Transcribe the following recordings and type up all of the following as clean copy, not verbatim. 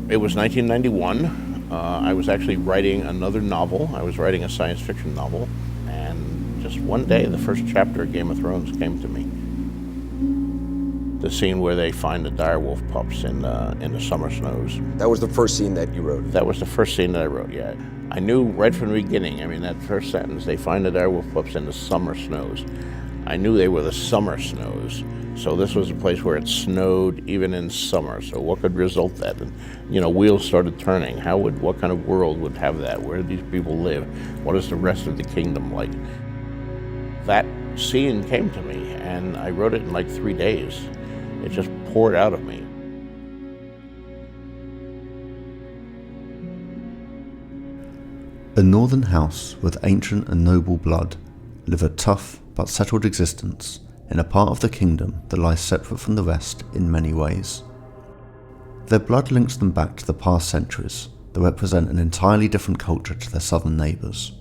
It was 1991. I was actually writing another novel. I was writing a science fiction novel, and just one day, the first chapter of Game of Thrones came to me. The scene where they find the direwolf pups in the summer snows. That was the first scene that you wrote? That was the first scene that I wrote, yeah. I knew right from the beginning, that first sentence, they find the direwolf pups in the summer snows. I knew they were the summer snows. So this was a place where it snowed even in summer. So what could result that? And, wheels started turning. What kind of world would have that? Where do these people live? What is the rest of the kingdom like? That scene came to me, and I wrote it in like 3 days. It just poured out of me. A northern house with ancient and noble blood live a tough but settled existence in a part of the kingdom that lies separate from the rest in many ways. Their blood links them back to the past centuries that represent an entirely different culture to their southern neighbours,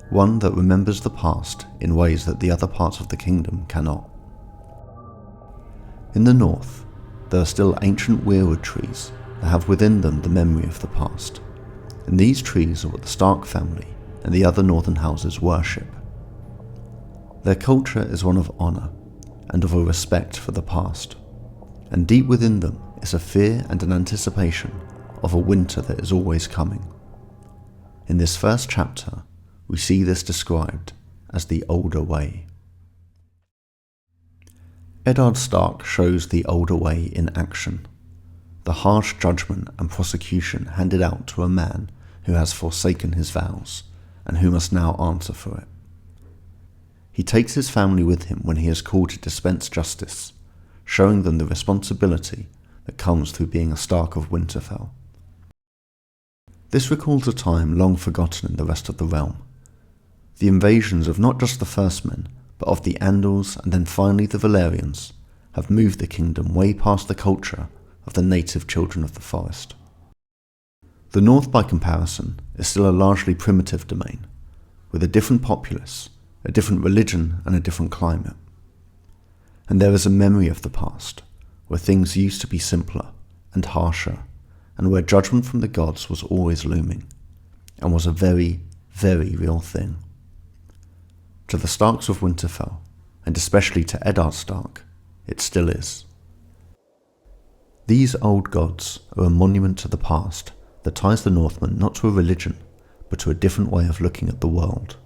one that remembers the past in ways that the other parts of the kingdom cannot. In the north, there are still ancient weirwood trees that have within them the memory of the past, and these trees are what the Stark family and the other northern houses worship. Their culture is one of honour and of a respect for the past, and deep within them is a fear and an anticipation of a winter that is always coming. In this first chapter, we see this described as the older way. Eddard Stark shows the older way in action, the harsh judgment and prosecution handed out to a man who has forsaken his vows and who must now answer for it. He takes his family with him when he is called to dispense justice, showing them the responsibility that comes through being a Stark of Winterfell. This recalls a time long forgotten in the rest of the realm. The invasions of not just the First Men, but of the Andals and then finally the Valyrians have moved the kingdom way past the culture of the native children of the forest. The north, by comparison, is still a largely primitive domain, with a different populace, a different religion and a different climate. And there is a memory of the past, where things used to be simpler and harsher, and where judgment from the gods was always looming, and was a very, very real thing. To the Starks of Winterfell, and especially to Eddard Stark, it still is. These old gods are a monument to the past that ties the Northmen not to a religion, but to a different way of looking at the world.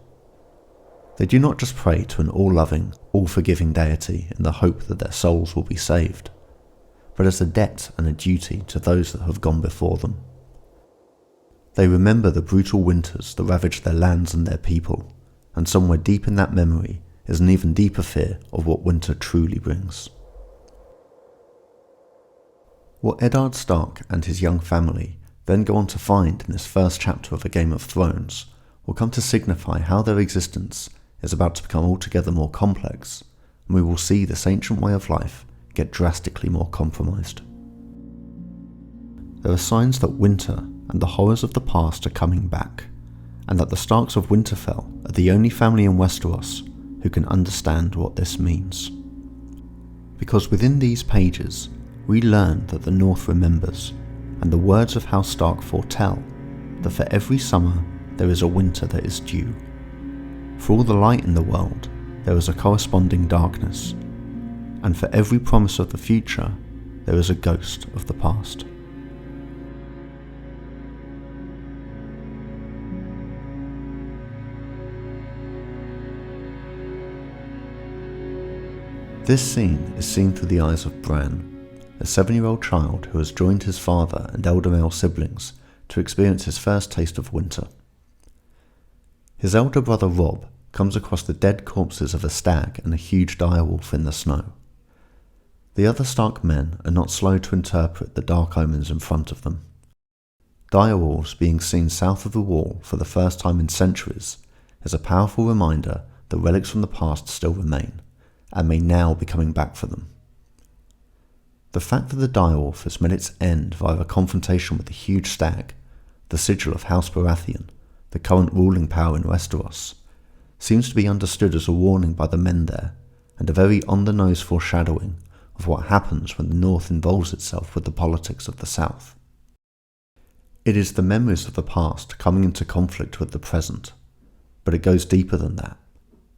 They do not just pray to an all-loving, all-forgiving deity in the hope that their souls will be saved, but as a debt and a duty to those that have gone before them. They remember the brutal winters that ravaged their lands and their people, and somewhere deep in that memory is an even deeper fear of what winter truly brings. What Eddard Stark and his young family then go on to find in this first chapter of A Game of Thrones will come to signify how their existence is about to become altogether more complex, and we will see this ancient way of life get drastically more compromised. There are signs that winter and the horrors of the past are coming back, and that the Starks of Winterfell are the only family in Westeros who can understand what this means. Because within these pages, we learn that the North remembers, and the words of House Stark foretell that for every summer there is a winter that is due. For all the light in the world, there is a corresponding darkness, and for every promise of the future, there is a ghost of the past. This scene is seen through the eyes of Bran, a 7-year-old child who has joined his father and elder male siblings to experience his first taste of winter. His elder brother Robb comes across the dead corpses of a stag and a huge direwolf in the snow. The other Stark men are not slow to interpret the dark omens in front of them. Direwolves being seen south of the wall for the first time in centuries is a powerful reminder that relics from the past still remain, and may now be coming back for them. The fact that the direwolf has met its end via a confrontation with the huge stag, the sigil of House Baratheon, the current ruling power in Westeros, seems to be understood as a warning by the men there, and a very on-the-nose foreshadowing of what happens when the North involves itself with the politics of the South. It is the memories of the past coming into conflict with the present, but it goes deeper than that.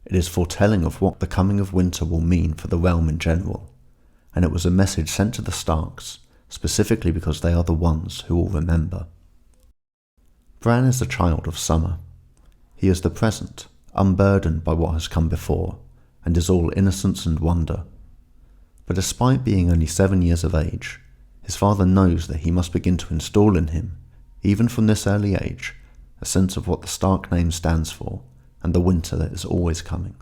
It is foretelling of what the coming of winter will mean for the realm in general, and it was a message sent to the Starks, specifically because they are the ones who will remember. Bran is a child of summer. He is the present, unburdened by what has come before, and is all innocence and wonder. But despite being only 7 years of age, his father knows that he must begin to install in him, even from this early age, a sense of what the Stark name stands for, and the winter that is always coming.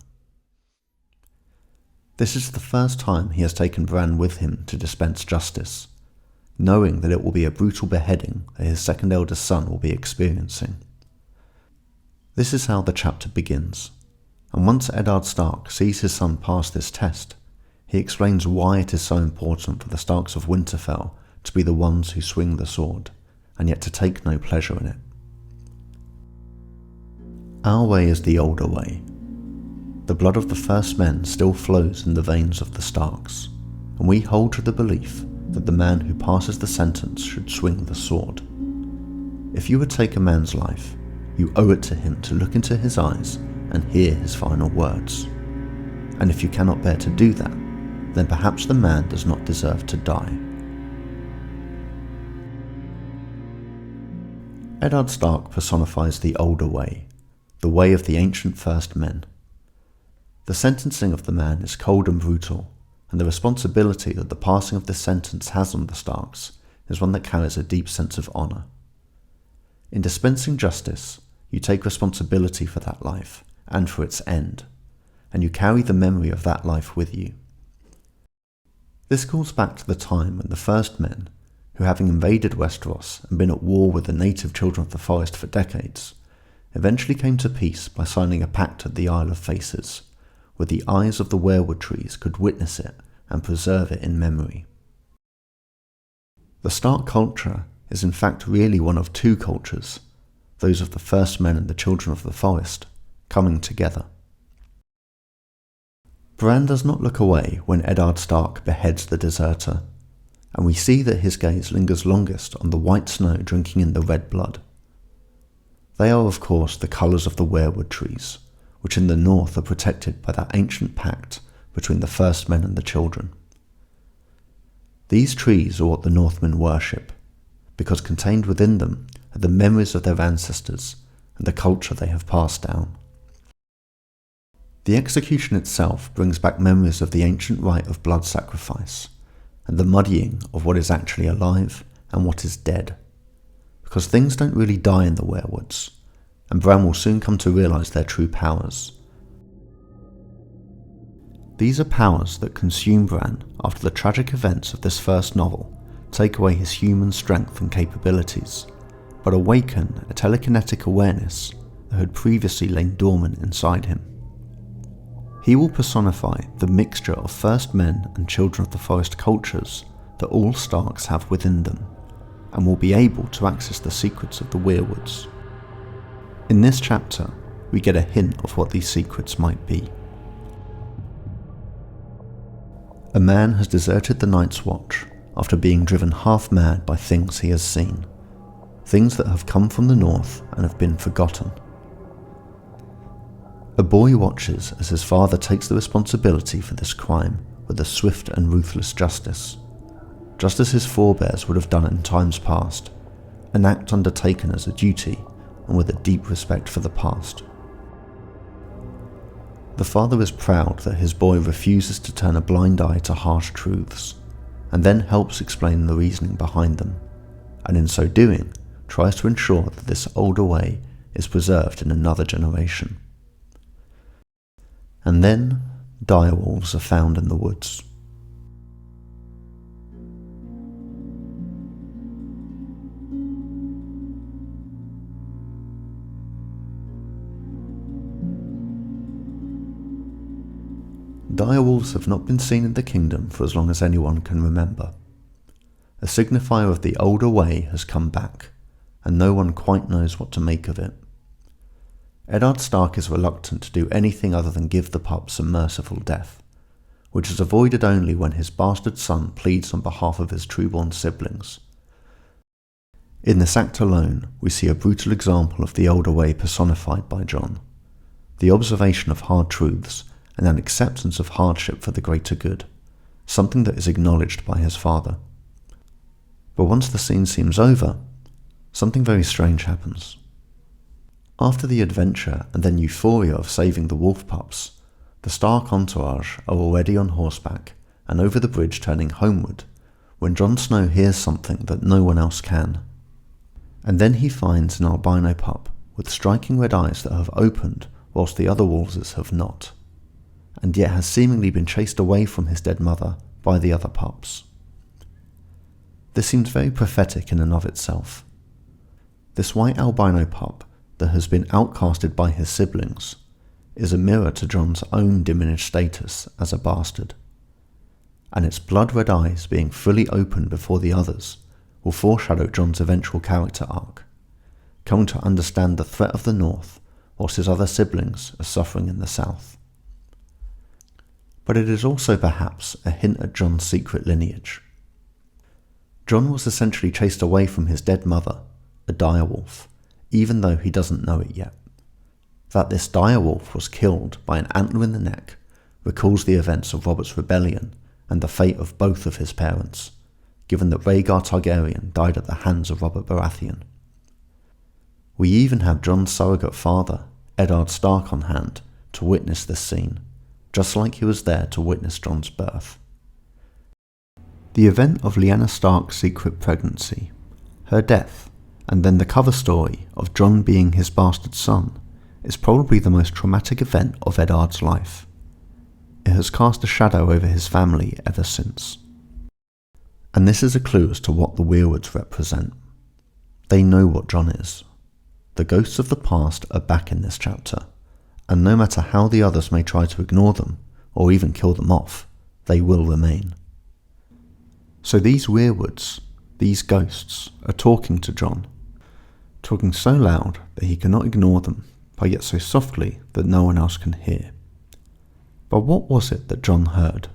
This is the first time he has taken Bran with him to dispense justice, knowing that it will be a brutal beheading that his second eldest son will be experiencing. This is how the chapter begins, and once Eddard Stark sees his son pass this test, he explains why it is so important for the Starks of Winterfell to be the ones who swing the sword, and yet to take no pleasure in it. Our way is the older way. The blood of the first men still flows in the veins of the Starks, and we hold to the belief that the man who passes the sentence should swing the sword. If you would take a man's life, you owe it to him to look into his eyes and hear his final words. And if you cannot bear to do that, then perhaps the man does not deserve to die. Eddard Stark personifies the older way, the way of the ancient first men. The sentencing of the man is cold and brutal, and the responsibility that the passing of this sentence has on the Starks is one that carries a deep sense of honour. In dispensing justice, you take responsibility for that life and for its end, and you carry the memory of that life with you. This calls back to the time when the first men, who having invaded Westeros and been at war with the native children of the forest for decades, eventually came to peace by signing a pact at the Isle of Faces, where the eyes of the weirwood trees could witness it and preserve it in memory. The Stark culture is in fact really one of two cultures, those of the first men and the children of the forest, coming together. Bran does not look away when Eddard Stark beheads the deserter, and we see that his gaze lingers longest on the white snow drinking in the red blood. They are of course the colours of the weirwood trees, which in the north are protected by that ancient pact between the first men and the children. These trees are what the Northmen worship, because contained within them are the memories of their ancestors and the culture they have passed down. The execution itself brings back memories of the ancient rite of blood sacrifice, and the muddying of what is actually alive and what is dead, because things don't really die in the weirwoods, and Bran will soon come to realise their true powers. These are powers that consume Bran after the tragic events of this first novel take away his human strength and capabilities, but awaken a telekinetic awareness that had previously lain dormant inside him. He will personify the mixture of first men and children of the forest cultures that all Starks have within them, and will be able to access the secrets of the weirwoods. In this chapter, we get a hint of what these secrets might be. A man has deserted the Night's Watch after being driven half mad by things he has seen, things that have come from the north and have been forgotten. A boy watches as his father takes the responsibility for this crime with a swift and ruthless justice, just as his forebears would have done in times past, an act undertaken as a duty and with a deep respect for the past. The father is proud that his boy refuses to turn a blind eye to harsh truths, and then helps explain the reasoning behind them, and in so doing tries to ensure that this older way is preserved in another generation. And then direwolves are found in the woods. Direwolves have not been seen in the kingdom for as long as anyone can remember. A signifier of the older way has come back, and no one quite knows what to make of it. Eddard Stark is reluctant to do anything other than give the pups a merciful death, which is avoided only when his bastard son pleads on behalf of his trueborn siblings. In this act alone, we see a brutal example of the older way personified by Jon. The observation of hard truths and an acceptance of hardship for the greater good, something that is acknowledged by his father. But once the scene seems over, something very strange happens. After the adventure and then euphoria of saving the wolf pups, the Stark entourage are already on horseback and over the bridge turning homeward when Jon Snow hears something that no one else can. And then he finds an albino pup with striking red eyes that have opened whilst the other wolves have not, and yet has seemingly been chased away from his dead mother by the other pups. This seems very prophetic in and of itself. This white albino pup that has been outcasted by his siblings is a mirror to Jon's own diminished status as a bastard, and its blood-red eyes being fully opened before the others will foreshadow Jon's eventual character arc, coming to understand the threat of the North whilst his other siblings are suffering in the South. But it is also perhaps a hint at Jon's secret lineage. Jon was essentially chased away from his dead mother, a direwolf, even though he doesn't know it yet. That this direwolf was killed by an antler in the neck recalls the events of Robert's rebellion and the fate of both of his parents, given that Rhaegar Targaryen died at the hands of Robert Baratheon. We even have Jon's surrogate father, Eddard Stark, on hand to witness this scene, just like he was there to witness Jon's birth. The event of Lyanna Stark's secret pregnancy, her death, and then the cover story of Jon being his bastard son is probably the most traumatic event of Eddard's life. It has cast a shadow over his family ever since. And this is a clue as to what the weirwoods represent. They know what Jon is. The ghosts of the past are back in this chapter, and no matter how the others may try to ignore them, or even kill them off, they will remain. So these weirwoods, these ghosts, are talking to Jon, talking so loud that he cannot ignore them, but yet so softly that no one else can hear. But what was it that Jon heard?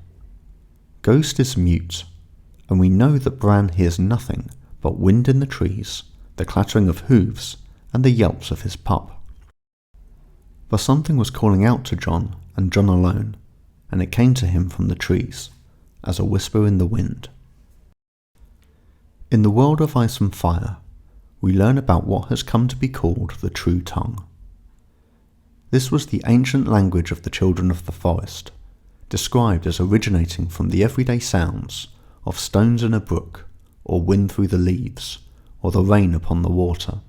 Ghost is mute, and we know that Bran hears nothing but wind in the trees, the clattering of hooves, and the yelps of his pup. But something was calling out to Jon, and Jon alone, and it came to him from the trees, as a whisper in the wind. In the world of Ice and Fire, we learn about what has come to be called the True Tongue. This was the ancient language of the children of the forest, described as originating from the everyday sounds of stones in a brook, or wind through the leaves, or the rain upon the water.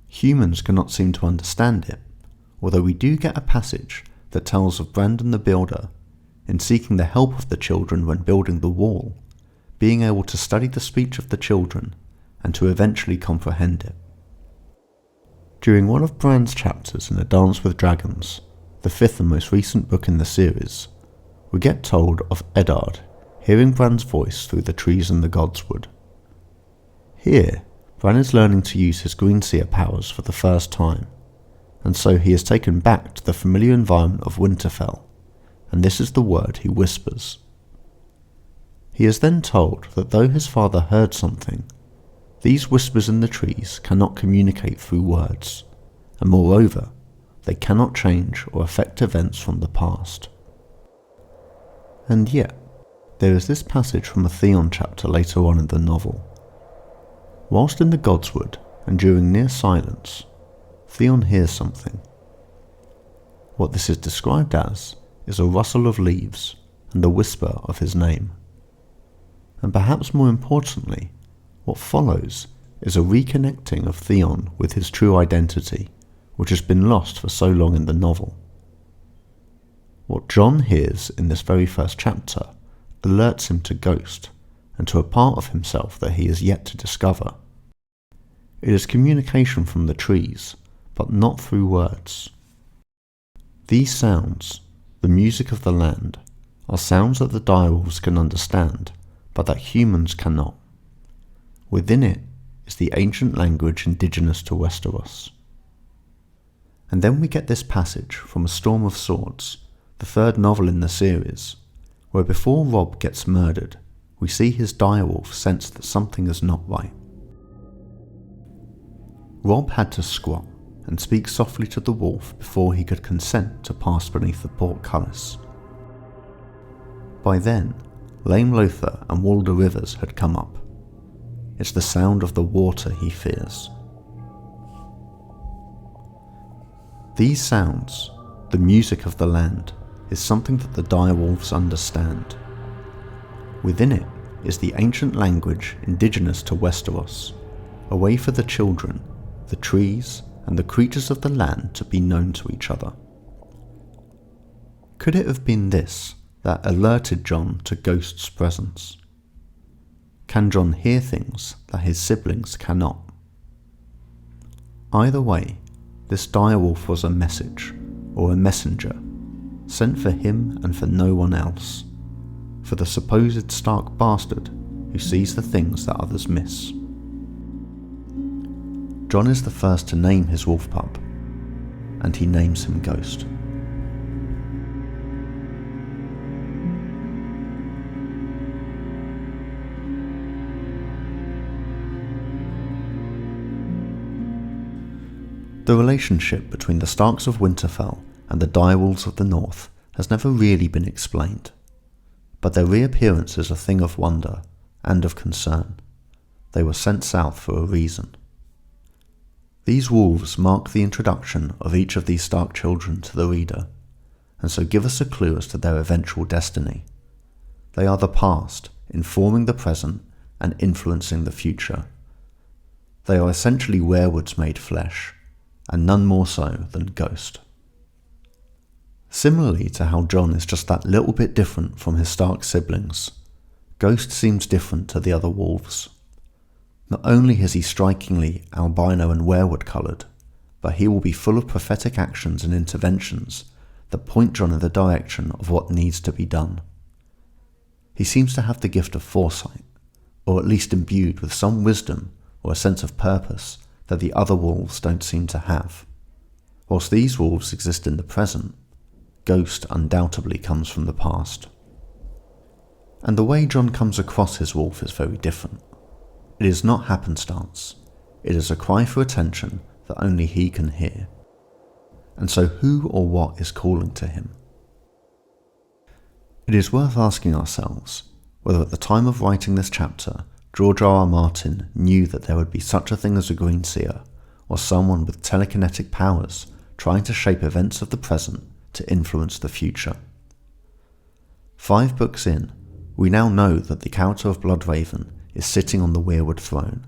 Humans cannot seem to understand it, although we do get a passage that tells of Brandon the Builder, in seeking the help of the children when building the wall, being able to study the speech of the children and to eventually comprehend it. During one of Bran's chapters in A Dance with Dragons, the fifth and most recent book in the series, we get told of Eddard hearing Bran's voice through the trees in the Godswood. Here, Bran is learning to use his Greenseer powers for the first time, and so he is taken back to the familiar environment of Winterfell, and this is the word he whispers. He is then told that though his father heard something, these whispers in the trees cannot communicate through words, and moreover, they cannot change or affect events from the past. And yet, there is this passage from a Theon chapter later on in the novel. Whilst in the Godswood and during near silence, Theon hears something. What this is described as is a rustle of leaves and a whisper of his name. And perhaps more importantly, what follows is a reconnecting of Theon with his true identity, which has been lost for so long in the novel. What Jon hears in this very first chapter alerts him to Ghost and to a part of himself that he is yet to discover. It is communication from the trees, but not through words. These sounds, the music of the land, are sounds that the direwolves can understand, but that humans cannot. Within it is the ancient language indigenous to Westeros. And then we get this passage from A Storm of Swords, the third novel in the series, where before Robb gets murdered, we see his direwolf sense that something is not right. Rob had to squat and speak softly to the wolf before he could consent to pass beneath the portcullis. By then, Lame Lothar and Walder Rivers had come up. It's the sound of the water he fears. These sounds, the music of the land, is something that the direwolves understand. Within it is the ancient language indigenous to Westeros, a way for the children, the trees, and the creatures of the land to be known to each other. Could it have been this that alerted Jon to Ghost's presence? Can Jon hear things that his siblings cannot? Either way, this direwolf was a message, or a messenger, sent for him and for no one else, for the supposed Stark bastard who sees the things that others miss. Jon is the first to name his wolf pup, and he names him Ghost. The relationship between the Starks of Winterfell and the direwolves of the North has never really been explained, but their reappearance is a thing of wonder and of concern. They were sent south for a reason. These wolves mark the introduction of each of these Stark children to the reader, and so give us a clue as to their eventual destiny. They are the past, informing the present and influencing the future. They are essentially weirwoods made flesh, and none more so than Ghost. Similarly to how Jon is just that little bit different from his Stark siblings, Ghost seems different to the other wolves. Not only is he strikingly albino and weirwood coloured, but he will be full of prophetic actions and interventions that point Jon in the direction of what needs to be done. He seems to have the gift of foresight, or at least imbued with some wisdom or a sense of purpose that the other wolves don't seem to have. Whilst these wolves exist in the present, Ghost undoubtedly comes from the past. And the way Jon comes across his wolf is very different. It is not happenstance. It is a cry for attention that only he can hear. And so who or what is calling to him? It is worth asking ourselves whether at the time of writing this chapter, George R.R. Martin knew that there would be such a thing as a green seer, or someone with telekinetic powers trying to shape events of the present to influence the future. 5 books in, we now know that the character of Bloodraven is sitting on the weirwood throne,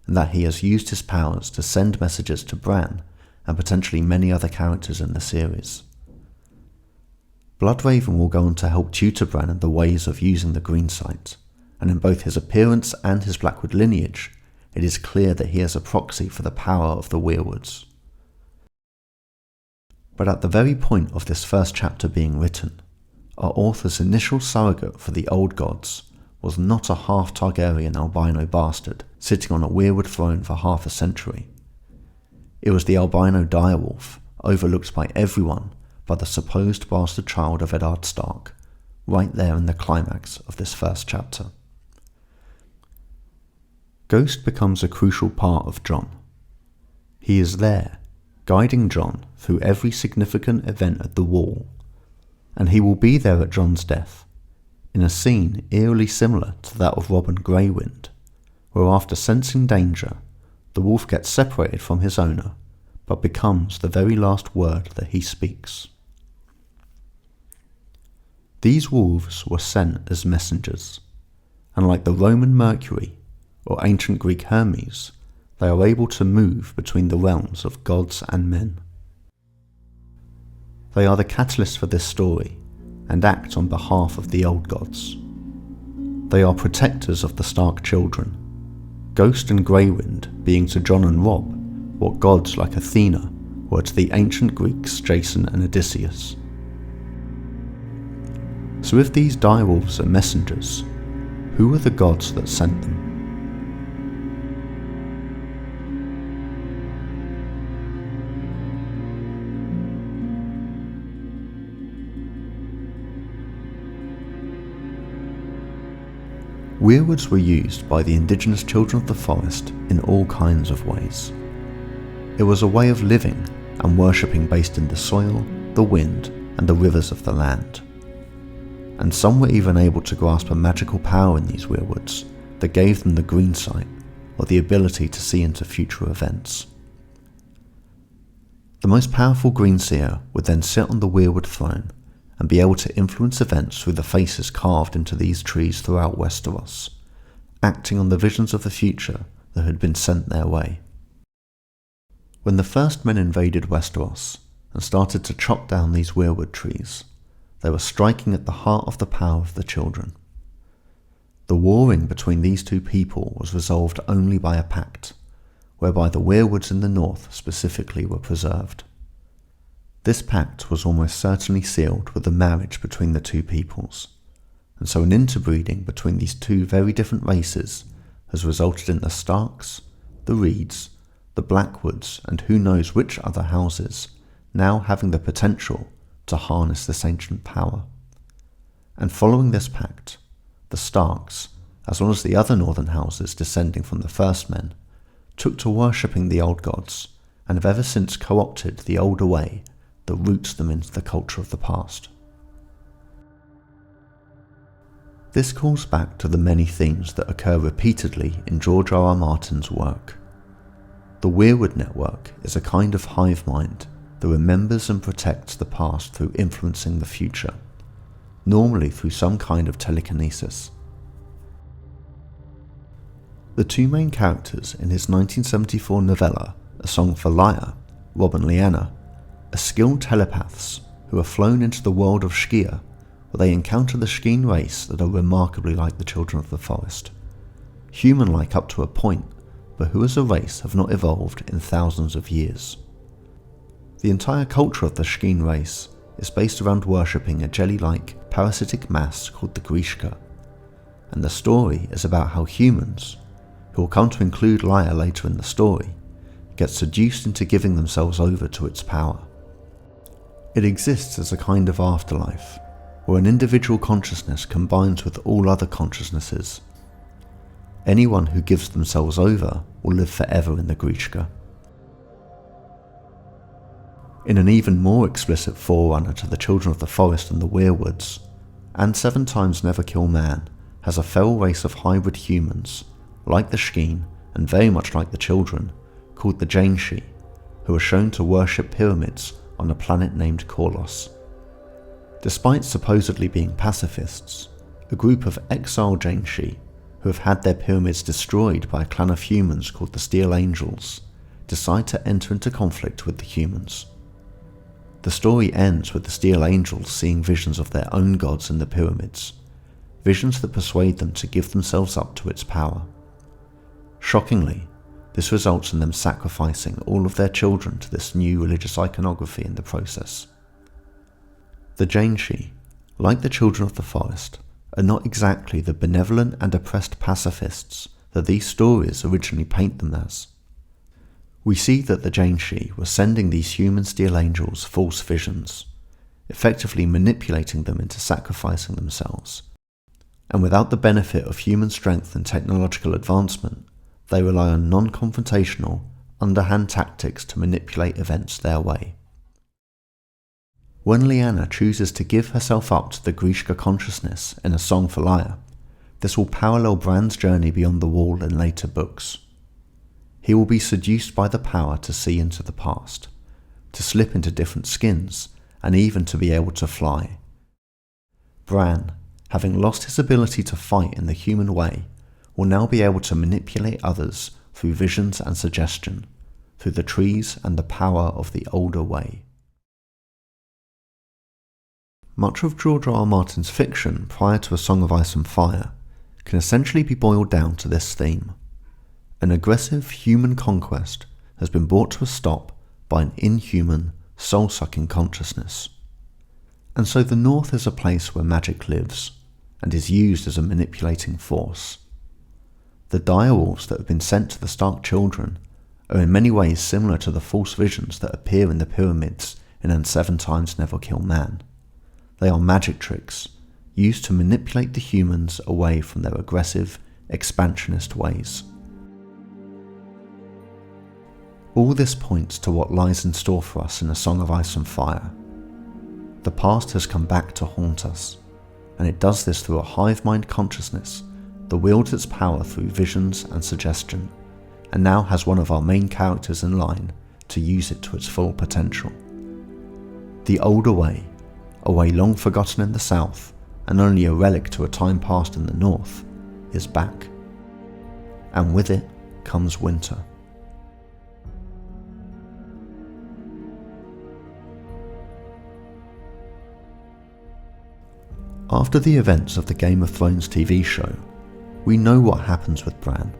and that he has used his powers to send messages to Bran and potentially many other characters in the series. Bloodraven will go on to help tutor Bran in the ways of using the green sight, and in both his appearance and his Blackwood lineage, it is clear that he is a proxy for the power of the weirwoods. But at the very point of this first chapter being written, our author's initial surrogate for the old gods was not a half Targaryen albino bastard sitting on a weirwood throne for half a century. It was the albino direwolf, overlooked by everyone but the supposed bastard child of Eddard Stark, right there in the climax of this first chapter. Ghost becomes a crucial part of Jon. He is there, guiding Jon through every significant event at the Wall, and he will be there at Jon's death, in a scene eerily similar to that of Robin Greywind, where after sensing danger, the wolf gets separated from his owner, but becomes the very last word that he speaks. These wolves were sent as messengers, and like the Roman Mercury or ancient Greek Hermes, they are able to move between the realms of gods and men. They are the catalyst for this story, and act on behalf of the old gods. They are protectors of the Stark children, Ghost and Greywind being to Jon and Robb what gods like Athena were to the ancient Greeks Jason and Odysseus. So if these direwolves are messengers, who are the gods that sent them? Weirwoods were used by the indigenous children of the forest in all kinds of ways. It was a way of living and worshipping based in the soil, the wind, and the rivers of the land. And some were even able to grasp a magical power in these weirwoods that gave them the green sight, or the ability to see into future events. The most powerful green seer would then sit on the weirwood throne and be able to influence events through the faces carved into these trees throughout Westeros, acting on the visions of the future that had been sent their way. When the first men invaded Westeros and started to chop down these weirwood trees, they were striking at the heart of the power of the children. The warring between these two people was resolved only by a pact, whereby the weirwoods in the north specifically were preserved. This pact was almost certainly sealed with the marriage between the two peoples, and so an interbreeding between these two very different races has resulted in the Starks, the Reeds, the Blackwoods, and who knows which other houses now having the potential to harness this ancient power. And following this pact, the Starks, as well as the other northern houses descending from the first men, took to worshipping the old gods, and have ever since co-opted the older way that roots them into the culture of the past. This calls back to the many themes that occur repeatedly in George R.R. Martin's work. The Weirwood network is a kind of hive mind that remembers and protects the past through influencing the future, normally through some kind of telekinesis. The two main characters in his 1974 novella, A Song for Lyre, Rob and Lyanna, are skilled telepaths who are flown into the world of Shkia, where they encounter the Shkeen race that are remarkably like the children of the forest. Human-like up to a point, but who as a race have not evolved in thousands of years. The entire culture of the Shkeen race is based around worshipping a jelly-like parasitic mass called the Grishka, and the story is about how humans, who will come to include Lyre later in the story, get seduced into giving themselves over to its power. It exists as a kind of afterlife, where an individual consciousness combines with all other consciousnesses. Anyone who gives themselves over will live forever in the Grishka. In an even more explicit forerunner to the Children of the Forest and the Weirwoods, and 7 Times Never Kill Man has a feral race of hybrid humans, like the Shkeen and very much like the children, called the Janshi, who are shown to worship pyramids on a planet named Korlos. Despite supposedly being pacifists, a group of exiled Janshi, who have had their pyramids destroyed by a clan of humans called the Steel Angels, decide to enter into conflict with the humans. The story ends with the Steel Angels seeing visions of their own gods in the pyramids, visions that persuade them to give themselves up to its power. Shockingly, this results in them sacrificing all of their children to this new religious iconography in the process. The Janshi, like the Children of the Forest, are not exactly the benevolent and oppressed pacifists that these stories originally paint them as. We see that the Janshi were sending these human Steel Angels false visions, effectively manipulating them into sacrificing themselves. And without the benefit of human strength and technological advancement, they rely on non-confrontational, underhand tactics to manipulate events their way. When Lyanna chooses to give herself up to the Grishka consciousness in A Song for Lyre, this will parallel Bran's journey beyond the wall in later books. He will be seduced by the power to see into the past, to slip into different skins, and even to be able to fly. Bran, having lost his ability to fight in the human way, will now be able to manipulate others through visions and suggestion, through the trees and the power of the older way. Much of George R.R. Martin's fiction prior to A Song of Ice and Fire can essentially be boiled down to this theme. An aggressive human conquest has been brought to a stop by an inhuman, soul-sucking consciousness. And so the North is a place where magic lives, and is used as a manipulating force. The direwolves that have been sent to the Stark children are in many ways similar to the false visions that appear in the pyramids in And 7 Times Never Kill Man. They are magic tricks, used to manipulate the humans away from their aggressive, expansionist ways. All this points to what lies in store for us in A Song of Ice and Fire. The past has come back to haunt us, and it does this through a hive mind consciousness that wields its power through visions and suggestion, and now has one of our main characters in line to use it to its full potential. The older way, a way long forgotten in the south and only a relic to a time past in the north, is back. And with it comes winter. After the events of the Game of Thrones TV show, we know what happens with Bran.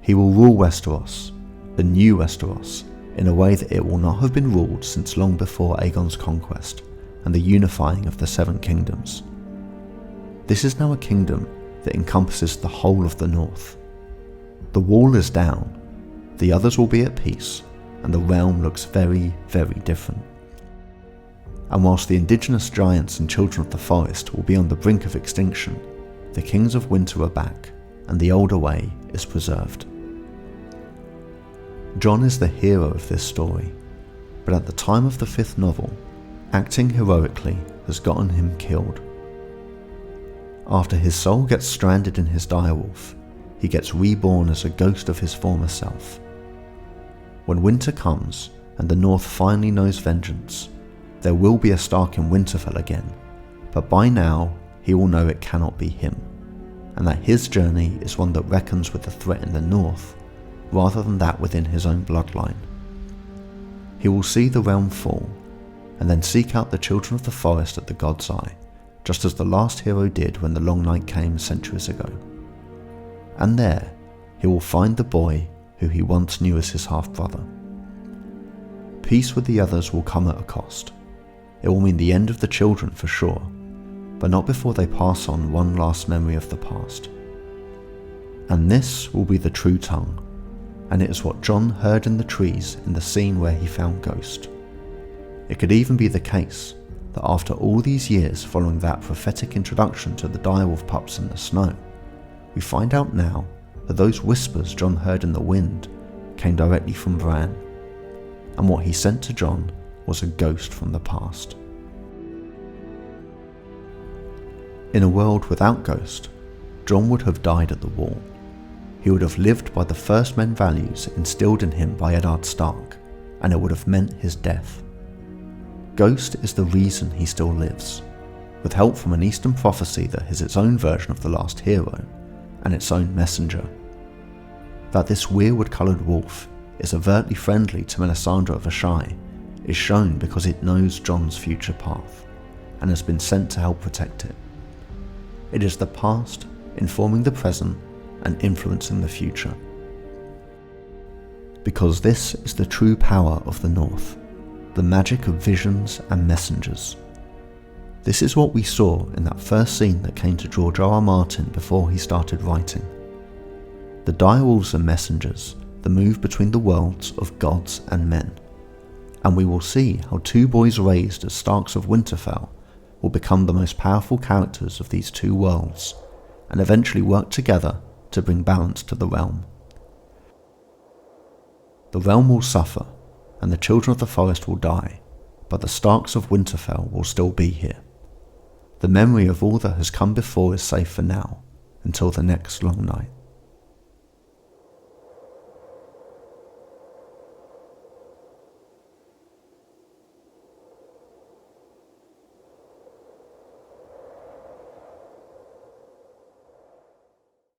He will rule Westeros, the new Westeros, in a way that it will not have been ruled since long before Aegon's conquest and the unifying of the Seven Kingdoms. This is now a kingdom that encompasses the whole of the north. The wall is down, the others will be at peace, and the realm looks very, very different. And whilst the indigenous giants and children of the forest will be on the brink of extinction, the kings of winter are back, and the older way is preserved. Jon is the hero of this story, but at the time of the 5th novel, acting heroically has gotten him killed. After his soul gets stranded in his direwolf, he gets reborn as a ghost of his former self. When winter comes and the North finally knows vengeance, there will be a Stark in Winterfell again, but by now he will know it cannot be him, and that his journey is one that reckons with the threat in the North rather than that within his own bloodline. He will see the realm fall, and then seek out the children of the forest at the God's Eye, just as the last hero did when the long night came centuries ago. And there, he will find the boy who he once knew as his half-brother. Peace with the others will come at a cost. It will mean the end of the children for sure, but not before they pass on one last memory of the past. And this will be the true tongue, and it is what Jon heard in the trees in the scene where he found Ghost. It could even be the case that after all these years following that prophetic introduction to the direwolf pups in the snow, we find out now that those whispers Jon heard in the wind came directly from Bran, and what he sent to Jon was a ghost from the past. In a world without Ghost, Jon would have died at the wall. He would have lived by the first men values instilled in him by Eddard Stark, and it would have meant his death. Ghost is the reason he still lives, with help from an Eastern prophecy that is its own version of the last hero, and its own messenger. That this weirwood-coloured wolf is overtly friendly to Melisandre of Ashai is shown because it knows Jon's future path, and has been sent to help protect it. It is the past informing the present and influencing the future. Because this is the true power of the North, the magic of visions and messengers. This is what we saw in that first scene that came to George R.R. Martin before he started writing. The direwolves are messengers that move between the worlds of gods and men, and we will see how two boys raised as Starks of Winterfell will become the most powerful characters of these two worlds, and eventually work together to bring balance to the realm. The realm will suffer, and the children of the forest will die, but the Starks of Winterfell will still be here. The memory of all that has come before is safe for now, until the next long night.